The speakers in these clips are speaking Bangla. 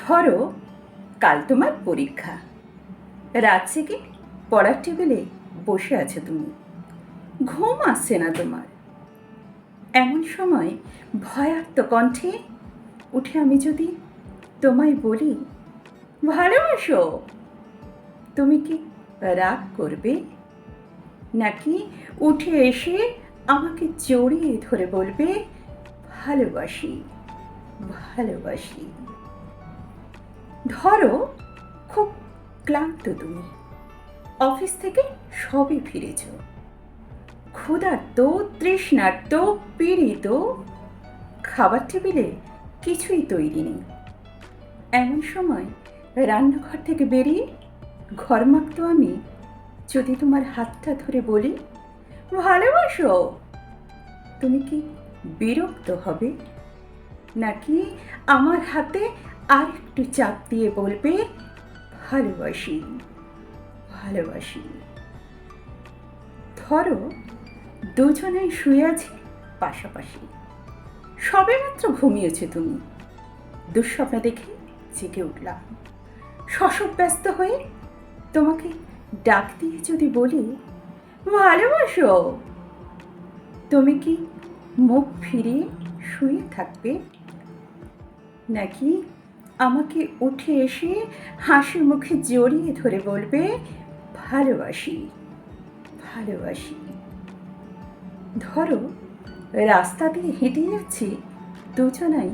ধরো কাল তোমার পরীক্ষা। রাত জেগে পড়ার টেবিলে বসে আছো তুমি, ঘুম আসছে না তোমার। এমন সময় ভয়ার্ত কণ্ঠে উঠে আমি যদি তোমায় বলি ভালোবাসো, তুমি কি রাগ করবে? নাকি উঠে এসে আমাকে জড়িয়ে ধরে বলবে ভালোবাসি, ভালোবাসি? ধরো খুব ক্লান্ত তুমি, অফিস থেকে সবে ফিরেছ, ক্ষুধার্ত, তৃষ্ণার্ত, পীড়িত, খাবার টেবিলে কিছুই তৈরি নেই। এমন সময় রান্নাঘর থেকে বেরিয়ে ঘরমাক্ত আমি যদি তোমার হাতটা ধরে বলি ভালোবাসো, তুমি কি বিরক্ত হবে? নাকি আমার হাতে আর একটু চাপ দিয়ে বলবে ভালোবাসি, ভালোবাসি? ধরো দুজনেই শুয়ে আছি পাশাপাশি, সবেমাত্র ঘুমিয়েছো তুমি, দুঃস্বপ্ন দেখে জেগে উঠলাম। শশব ব্যস্ত হয়ে তোমাকে ডাক দিয়ে যদি বলি ভালোবাসো, তুমি কি মুখ ফিরিয়ে শুয়ে থাকবে? নাকি আমাকে উঠে এসে হাসি মুখে জড়িয়ে ধরে বলবে ভালোবাসি, ভালোবাসি? ধরো রাস্তা দিয়ে হেঁটে যাচ্ছি দুজনাই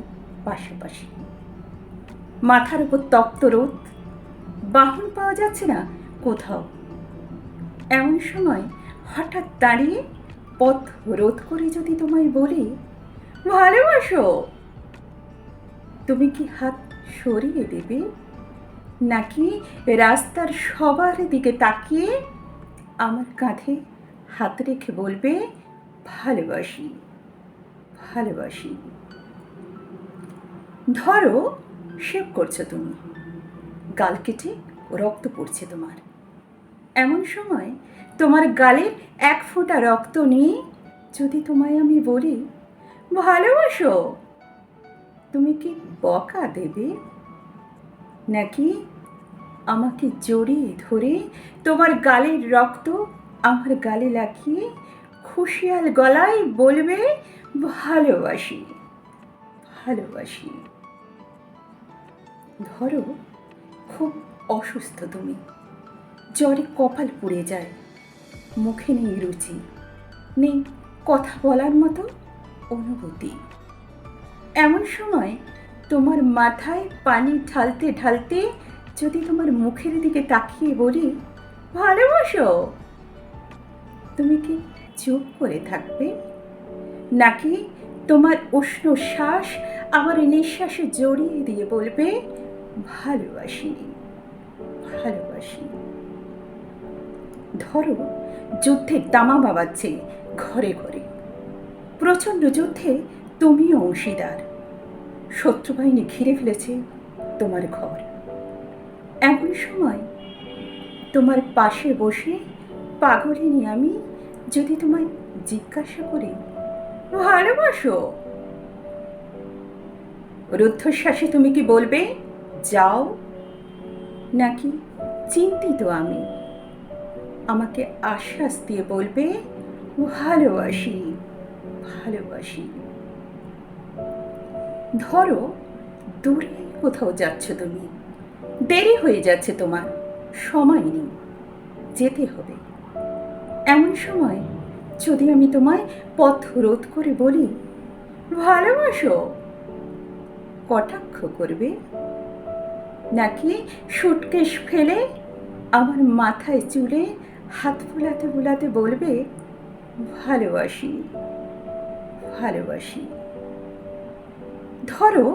পাশাপাশি, মাথার উপর তপ্ত রোদ, বাহন পাওয়া যাচ্ছে না কোথাও। এমন সময় হঠাৎ দাঁড়িয়ে পথ রোধ করে যদি তোমায় বলি ভালোবাসো, তুমি কি হাত সরিয়ে দেবে? নাকি রাস্তার সবার দিকে তাকিয়ে আমার কাঁধে হাত রেখে বলবে ভালোবাসি, ভালোবাসি? ধরো শেভ করছো তুমি, গাল কেটে রক্ত পড়ছে তোমার। এমন সময় তোমার গালের এক ফোঁটা রক্ত নিয়ে যদি তোমায় আমি বলি ভালোবাসো, তুমি কি বকা দেবে? নাকি আমাকে জড়িয়ে ধরে তোমার গালের রক্ত আমার গালে লাগিয়ে খুশিয়াল গলায় বলবে ভালোবাসি, ভালোবাসি? ধরো খুব অসুস্থ তুমি, জ্বরে কপাল পুড়ে যায়, মুখে নেই রুচি, নেই কথা বলার মতো অনুভূতি। এমন সময় তোমার মাথায় পানি ঢালতে ঢালতে যদি তোমার মুখের দিকে তাকিয়ে বলি ভালোবাসো, তুমি কি চুপ করে থাকবে? নাকি তোমার উষ্ণ শ্বাস আমার নিঃশ্বাসে জড়িয়ে দিয়ে বলবে ভালোবাসি, ভালোবাসি? ধরো যুদ্ধের দামামা বাজছে ঘরে ঘরে, প্রচণ্ড যুদ্ধে তুমিও অংশীদার, শত্রুবাহিনী ঘিরে ফেলেছে তোমার ঘর। এমন সময় তোমার পাশে বসে পাগলিনী আমি যদি তোমায় জিজ্ঞাসা করি ভালোবাসো, রুদ্ধশ্বাসে তুমি কি বলবে যাও? নাকি চিন্তিত আমি আমাকে আশ্বাস দিয়ে বলবে ভালোবাসি, ভালোবাসি? ধরো দূরে কোথাও যাচ্ছ তুমি, দেরি হয়ে যাচ্ছে তোমার, সময় নেই, যেতে হবে। এমন সময় যদি আমি তোমায় পথ রোধ করে বলি ভালোবাসো, কটাক্ষ করবে? নাকি সুটকেস ফেলে আমার মাথায় চুলে হাত বুলাতে বুলাতে বলবে ভালোবাসি, ভালোবাসি? ধরো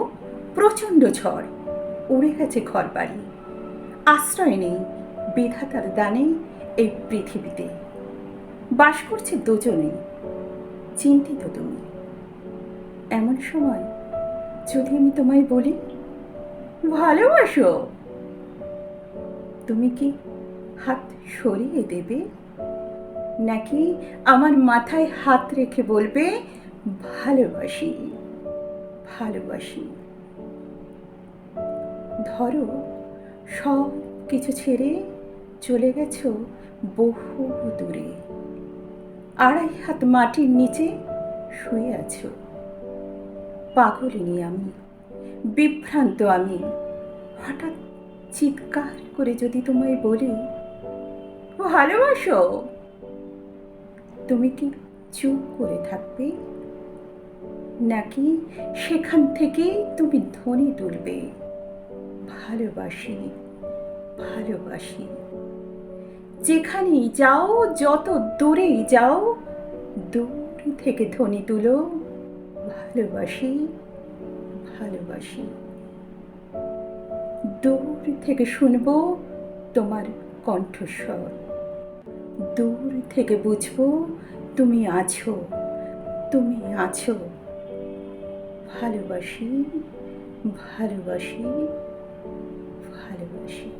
প্রচণ্ড ঝড়, উড়ে গেছে ঘর বাড়ি, আশ্রয় নেই বিধাতার দানে এই পৃথিবীতে, বাস করছে দুজনেই, চিন্তিত তুমি। এমন সময় যদি আমি তোমায় বলি ভালোবাসো, তুমি কি হাত সরিয়ে দেবে? নাকি আমার মাথায় হাত রেখে বলবে ভালোবাসি, ভালোবাসি? ধরো সব কিছু ছেড়ে চলে গেছো বহু দূরে, 2.5 হাত মাটির নিচে শুয়ে আছো। পাগলিনী আমি, বিভ্রান্ত আমি। হঠাৎ চিৎকার করে যদি তোমায় বলি ভালোবাসো, তুমি কি চুপ করে থাকবে, নাকি সেখান থেকেই তুমি ধ্বনি তুলবে ভালোবাসি, ভালোবাসি। যেখানেই যাও, যত দূরেই যাও, দূর থেকে ধ্বনি তুলো ভালোবাসি, ভালোবাসি। দূর থেকে শুনবো তোমার কণ্ঠস্বর, দূর থেকে বুঝবো তুমি আছো, তুমি আছো। ভালোবাসি, ভালোবাসি, ভালোবাসি।